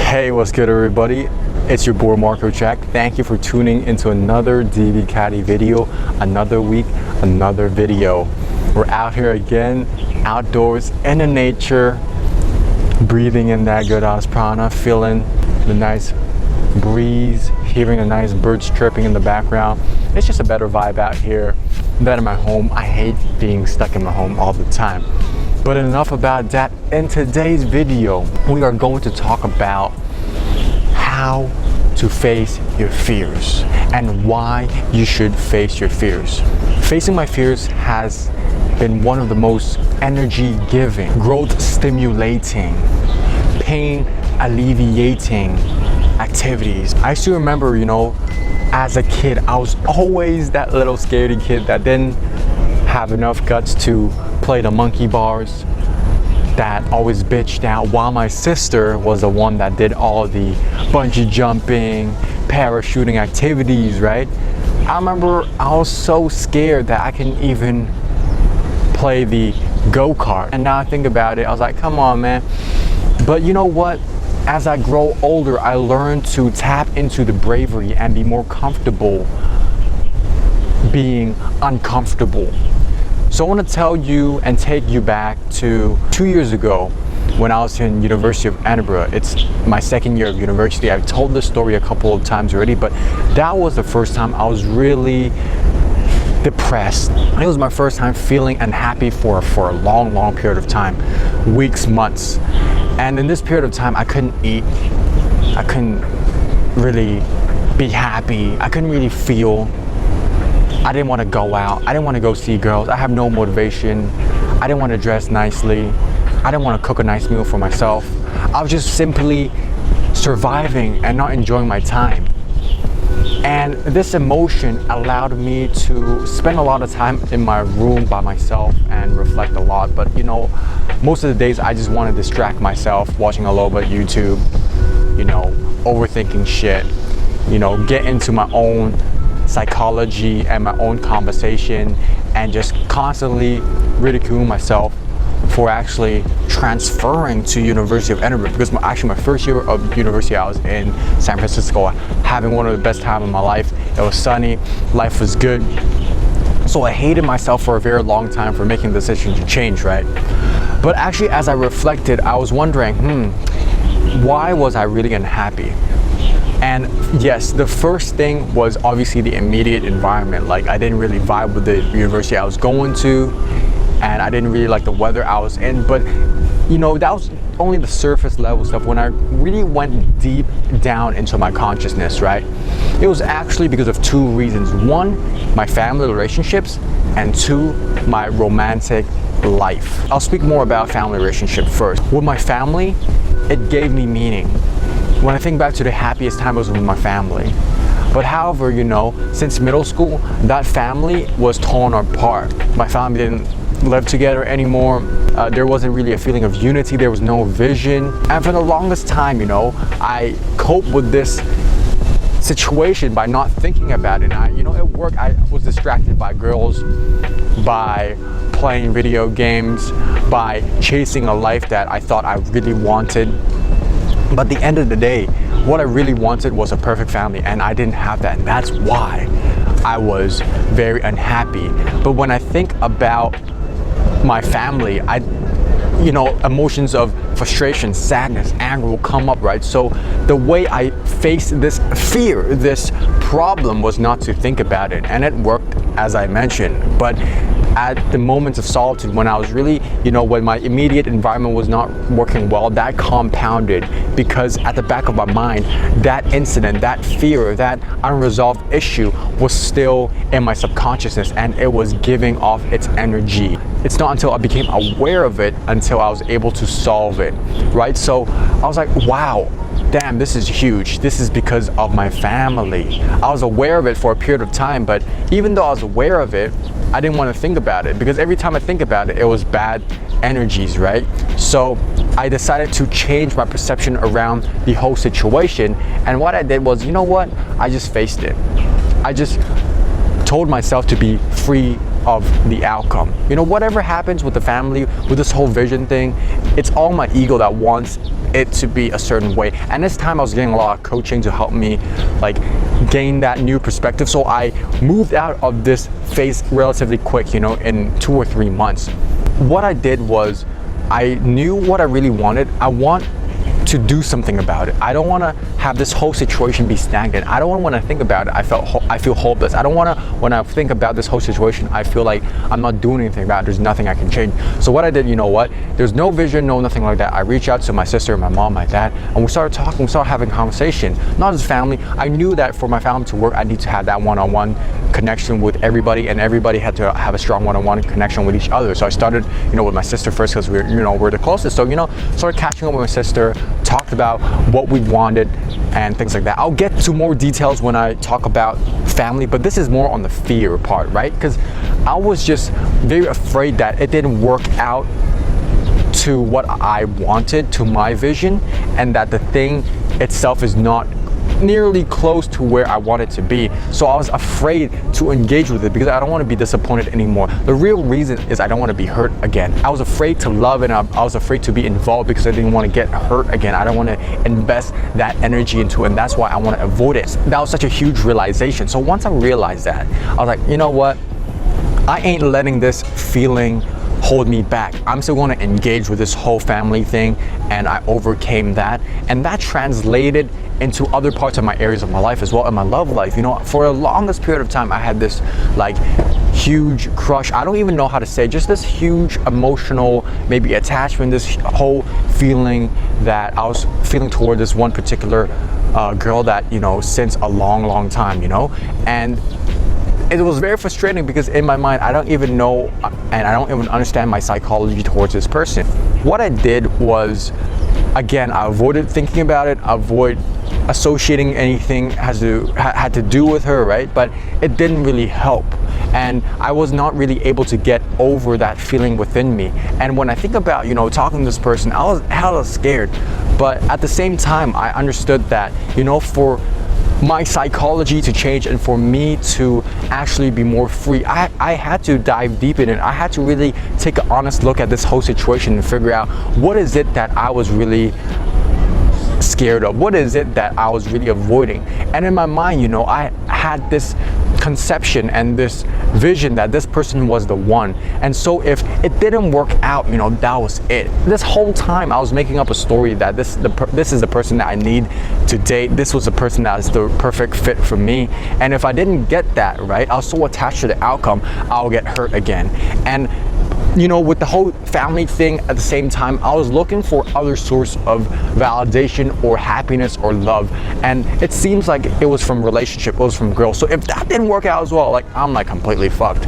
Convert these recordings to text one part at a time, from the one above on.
Hey, what's good everybody? It's your boy Marco Jack. Thank you for tuning into another Divicati video. Another week, another video. We're out here again, outdoors, in the nature, breathing in that good ass prana, feeling the nice breeze, hearing the nice birds chirping in the background. It's just a better vibe out here than in my home. I hate being stuck in my home all the time. But enough about that. In today's video, we are going to talk about how to face your fears and why you should face your fears. Facing my fears has been one of the most energy giving, growth stimulating, pain alleviating activities. I still remember, as a kid, I was always that little scaredy kid that didn't have enough guts to play the monkey bars, that always bitched out, while my sister was the one that did all the bungee jumping, parachuting activities, right? I remember I was so scared that I couldn't even play the go-kart. And now I think about it, I was like, come on, man. But you know what? As I grow older, I learned to tap into the bravery and be more comfortable being uncomfortable. So I want to tell you and take you back to 2 years ago when I was in University of Edinburgh. It's my second year of university. I've told this story a couple of times already, but that was the first time I was really depressed. It was my first time feeling unhappy for a long period of time, weeks, months. And in this period of time, I couldn't eat. I couldn't really be happy. I couldn't really feel. I didn't want to go out. I didn't want to go see girls. I have no motivation. I didn't want to dress nicely. I didn't want to cook a nice meal for myself. I was just simply surviving and not enjoying my time. And this emotion allowed me to spend a lot of time in my room by myself and reflect a lot. But most of the days I just want to distract myself, watching a little bit of YouTube, overthinking shit, get into my own psychology and my own conversation, and just constantly ridicule myself for actually transferring to University of Edinburgh, because my first year of university I was in San Francisco, having one of the best times of my life. It was sunny, life was good. So I hated myself for a very long time for making the decision to change, right? But actually, as I reflected, I was wondering, why was I really unhappy? And yes, the first thing was obviously the immediate environment. Like, I didn't really vibe with the university I was going to, and I didn't really like the weather I was in. But that was only the surface level stuff. When I really went deep down into my consciousness, right, it was actually because of two reasons. One, my family relationships, and two, my romantic life. I'll speak more about family relationship first. With my family, it gave me meaning. When I think back to the happiest time, it was with my family. But however, since middle school, that family was torn apart. My family didn't live together anymore. There wasn't really a feeling of unity. There was no vision. And for the longest time, I coped with this situation by not thinking about it. At work, I was distracted by girls, by playing video games, by chasing a life that I thought I really wanted. But at the end of the day, what I really wanted was a perfect family, and I didn't have that. And that's why I was very unhappy. But when I think about my family, emotions of frustration, sadness, anger will come up, right? So the way I faced this fear, this problem, was not to think about it. And it worked, as I mentioned. But at the moments of solitude, when I was really, when my immediate environment was not working well, that compounded, because at the back of my mind, that incident, that fear, that unresolved issue was still in my subconsciousness, and it was giving off its energy. It's not until I became aware of it until I was able to solve it, right? So I was like, wow, damn, this is huge. This is because of my family. I was aware of it for a period of time, but even though I was aware of it, I didn't want to think about it, because every time I think about it, it was bad energies, right? So I decided to change my perception around the whole situation. And what I did was, I just faced it. I just told myself to be free of the outcome. You know, whatever happens with the family, with this whole vision thing, it's all my ego that wants it to be a certain way. And this time I was getting a lot of coaching to help me like gain that new perspective. So I moved out of this phase relatively quick, you know, in 2 or 3 months. What I did was I knew what I really wanted. I want to do something about it. I don't want to have this whole situation be stagnant. I don't want, when I think about it, I feel hopeless. I don't want to, when I think about this whole situation, I feel like I'm not doing anything about it. There's nothing I can change. So what I did, you know what? There's no vision, no nothing like that. I reached out to my sister, my mom, my dad, and we started talking, we started having conversation. Not as family. I knew that for my family to work, I need to have that one-on-one connection with everybody, and everybody had to have a strong one-on-one connection with each other. So I started, you know, with my sister first because we're the closest. So, you know, started catching up with my sister, talked about what we wanted and things like that. I'll get to more details when I talk about family, but this is more on the fear part, right? Because I was just very afraid that it didn't work out to what I wanted, to my vision, and that the thing itself is not nearly close to where I want it to be. So I was afraid to engage with it because I don't want to be disappointed anymore. The real reason is I don't want to be hurt again. I was afraid to love, and I was afraid to be involved because I didn't want to get hurt again. I don't want to invest that energy into it, and that's why I want to avoid it. That was such a huge realization. So once I realized that, I was like, you know what? I ain't letting this feeling hold me back. I'm still going to engage with this whole family thing, and I overcame that, and that translated into other parts of my areas of my life as well, in my love life. You know, for the longest period of time I had this like huge crush. I don't even know how to say, just this huge emotional maybe attachment, this whole feeling that I was feeling toward this one particular girl that, you know, since a long time, you know. And it was very frustrating because in my mind I don't even know and I don't even understand my psychology towards this person. What I did was, again, I avoided thinking about it, avoid associating anything had to do with her, right? But it didn't really help, and I was not really able to get over that feeling within me. And when I think about, you know, talking to this person, I was hella scared, but at the same time I understood that, you know, for my psychology to change and for me to actually be more free, I had to dive deep in it. I had to really take an honest look at this whole situation and figure out what is it that I was really scared of, what is it that I was really avoiding. And in my mind, you know, I had this conception and this vision that this person was the one, and so if it didn't work out, you know, that was it. This whole time I was making up a story that this is the person that I need to date, this was the person that is the perfect fit for me, and if I didn't get that right, I was so attached to the outcome, I'll get hurt again. And you know, with the whole family thing at the same time, I was looking for other source of validation or happiness or love, and it seems like it was from relationship, it was from girls. So if that didn't work out as well, like, I'm like completely fucked.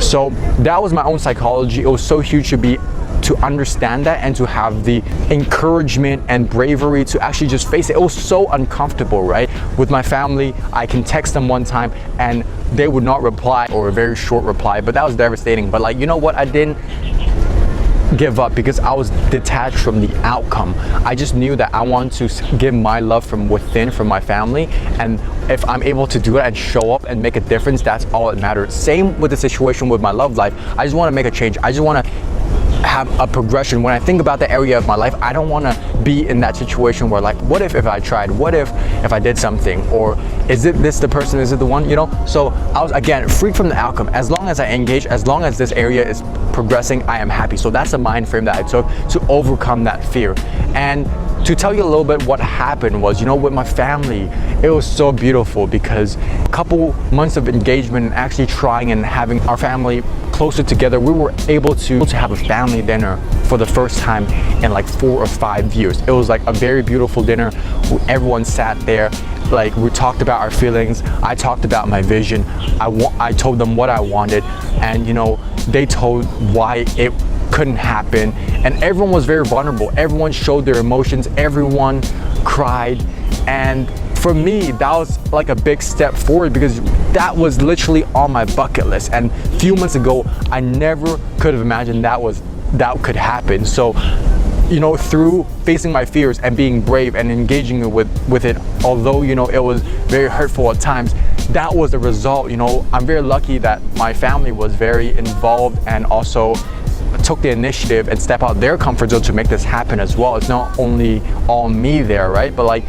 So that was my own psychology. It was so huge to understand that and to have the encouragement and bravery to actually just face it. It was so uncomfortable, right? With my family, I can text them one time and they would not reply, or a very short reply, but that was devastating. But like, you know what? I didn't give up because I was detached from the outcome. I just knew that I wanted to give my love from within, from my family, and if I'm able to do it and show up and make a difference, that's all that matters. Same with the situation with my love life. I just want to make a change. I just want to have a progression. When I think about the area of my life, I don't want to be in that situation where like, what if I tried, what if I did something, or is it this the person, is it the one, you know? So I was, again, free from the outcome. As long as I engage, as long as this area is progressing, I am happy. So that's the mind frame that I took to overcome that fear. And to tell you a little bit what happened was, you know, with my family, it was so beautiful because a couple months of engagement and actually trying and having our family closer together, we were able to have a family dinner for the first time in like 4 or 5 years. It was like a very beautiful dinner. Everyone sat there, like we talked about our feelings. I talked about my vision. I told them what I wanted, and you know, they told why it couldn't happen, and everyone was very vulnerable. Everyone showed their emotions, everyone cried, and for me, that was like a big step forward because that was literally on my bucket list. And a few months ago, I never could have imagined that could happen. So through facing my fears and being brave and engaging with it, although, it was very hurtful at times, that was the result. I'm very lucky that my family was very involved and also took the initiative and step out their comfort zone to make this happen as well. It's not only all me there, right? But like,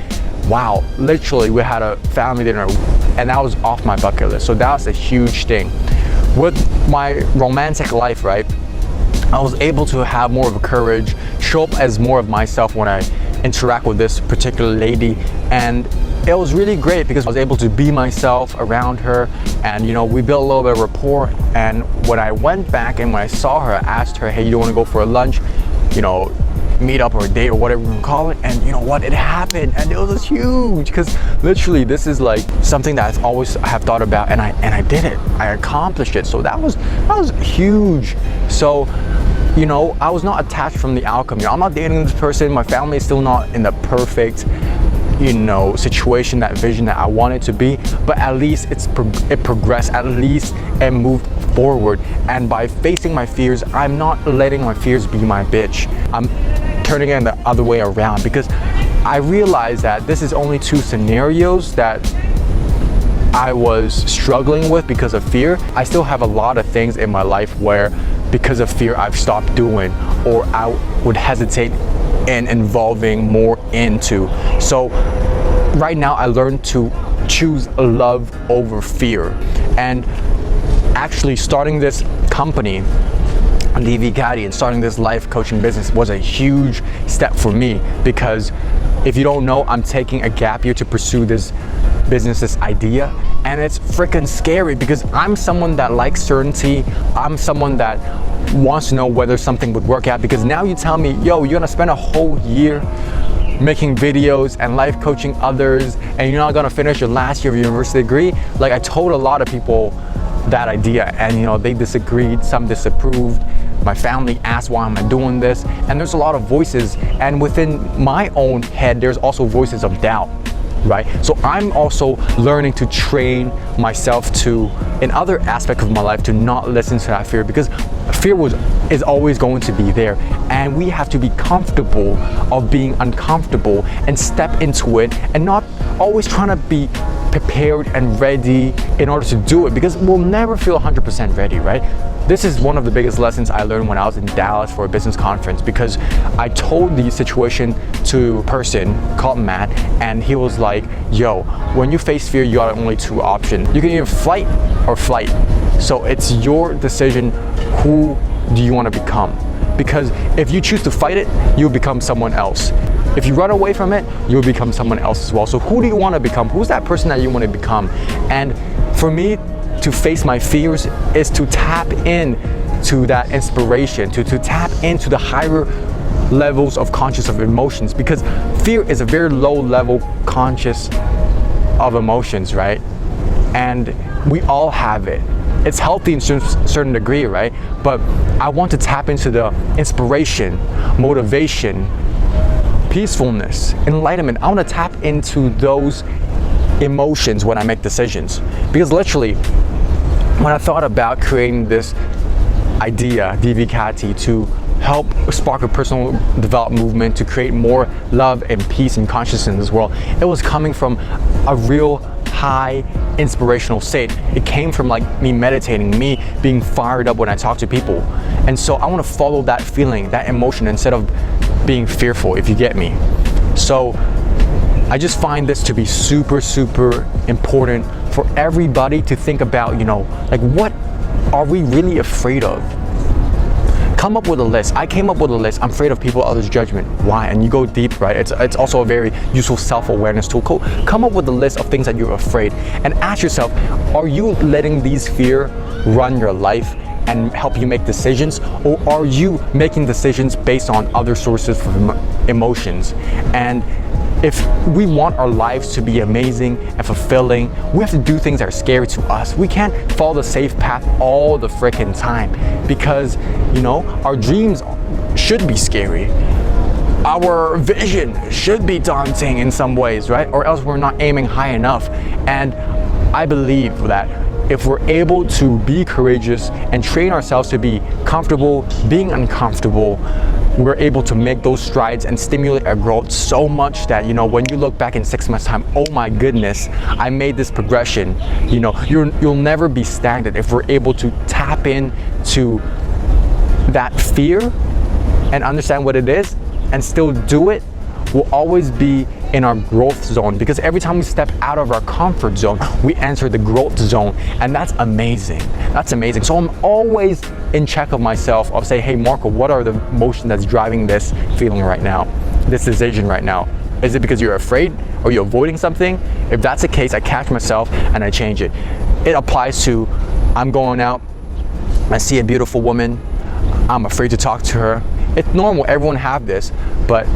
wow, literally we had a family dinner and that was off my bucket list. So that was a huge thing. With my romantic life, right, I was able to have more of a courage, show up as more of myself when I interact with this particular lady, and it was really great because I was able to be myself around her, and we built a little bit of rapport. And when I went back and when I saw her, I asked her, hey, you don't want to go for a lunch, meet up or a date or whatever you call it, and you know what, it happened, and it was huge because literally this is like something that I always have thought about, and I did it, I accomplished it. So that was huge. So I was not attached from the outcome. I'm not dating this person, my family is still not in the perfect situation, that vision that I want it to be, but at least it progressed, at least it moved forward. And by facing my fears, I'm not letting my fears be my bitch. I'm turning it the other way around, because I realized that this is only 2 scenarios that I was struggling with because of fear. I still have a lot of things in my life where because of fear I've stopped doing, or I would hesitate in involving more into. So right now I learned to choose love over fear, and actually starting this company Divicati and starting this life coaching business was a huge step for me, because if you don't know, I'm taking a gap year to pursue this idea, and it's freaking scary because I'm someone that likes certainty. I'm someone that wants to know whether something would work out, because now you tell me, yo, you're gonna spend a whole year making videos and life coaching others and you're not gonna finish your last year of university degree. Like, I told a lot of people that idea, and they disagreed, some disapproved. My family asked, why am I doing this? And there's a lot of voices, and within my own head there's also voices of doubt, right? So I'm also learning to train myself to, in other aspects of my life, to not listen to that fear, because fear is always going to be there, and we have to be comfortable of being uncomfortable and step into it, and not always trying to be prepared and ready in order to do it, because we'll never feel 100% ready, right? This is one of the biggest lessons I learned when I was in Dallas for a business conference, because I told the situation to a person called Matt, and he was like, yo, when you face fear, you got only 2 options. You can either fight or flight. So it's your decision, who do you want to become? Because if you choose to fight it, you'll become someone else. If you run away from it, you'll become someone else as well. So who do you want to become? Who's that person that you want to become? And for me, to face my fears is to tap in to that inspiration, to tap into the higher levels of conscious of emotions, because fear is a very low level conscious of emotions, right? And we all have it. It's healthy in a certain degree, right? But I want to tap into the inspiration, motivation, peacefulness, enlightenment. I want to tap into those emotions when I make decisions, because literally when I thought about creating this idea, Divicati, to help spark a personal development movement to create more love and peace and consciousness in this world, it was coming from a real high inspirational state. It came from like me meditating, me being fired up when I talk to people. And so I want to follow that feeling, that emotion, instead of being fearful, if you get me. So I just find this to be super, super important for everybody to think about, like, what are we really afraid of? Come up with a list. I came up with a list. I'm afraid of people, others' judgment. Why? And you go deep, right? It's also a very useful self-awareness tool. Come up with a list of things that you're afraid, and ask yourself, are you letting these fear run your life and help you make decisions, or are you making decisions based on other sources of emotions? And if we want our lives to be amazing and fulfilling, we have to do things that are scary to us. We can't follow the safe path all the freaking time, because our dreams should be scary. Our vision should be daunting in some ways, right? Or else we're not aiming high enough. And I believe that if we're able to be courageous and train ourselves to be comfortable being uncomfortable, we're able to make those strides and stimulate our growth so much that, you know, when you look back in 6 months time, oh my goodness, I made this progression. You know, you'll never be stagnant if we're able to tap into that fear and understand what it is and still do it. We'll always be in our growth zone, because every time we step out of our comfort zone, we enter the growth zone, and that's amazing. That's amazing. So I'm always in check of myself of say, hey Marco, what are the emotions that's driving this feeling right now, this decision right now? Is it because you're afraid? Are you avoiding something? If that's the case, I catch myself and I change it. It applies to, I'm going out, I see a beautiful woman, I'm afraid to talk to her. It's normal, everyone have this, but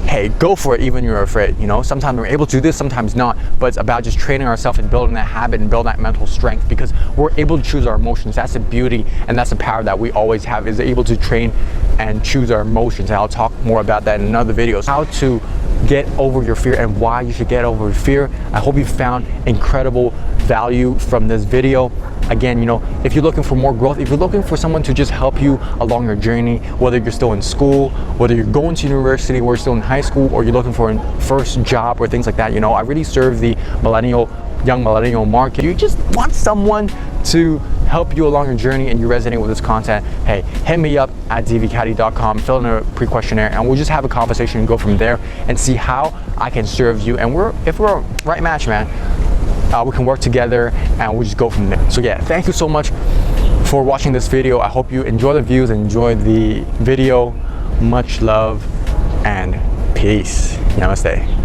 hey, go for it even you're afraid. You know, sometimes we're able to do this, sometimes not, but it's about just training ourselves and building that habit and building that mental strength, because we're able to choose our emotions. That's the beauty and that's the power that we always have, is able to train and choose our emotions. And I'll talk more about that in another video. How to get over your fear and why you should get over fear. I hope you found incredible value from this video. Again, you know, if you're looking for more growth, if you're looking for someone to just help you along your journey, whether you're still in school, whether you're going to university, or you're still in high school, or you're looking for a first job or things like that, you know, I really serve the young millennial market. You just want someone to help you along your journey and you resonate with this content, hey, hit me up at divicati.com, fill in a pre-questionnaire, and we'll just have a conversation and go from there and see how I can serve you. And if we're a right match, man, we can work together and we'll just go from there. So yeah, thank you so much for watching this video. I hope you enjoy the views, enjoy the video. Much love and peace. Namaste.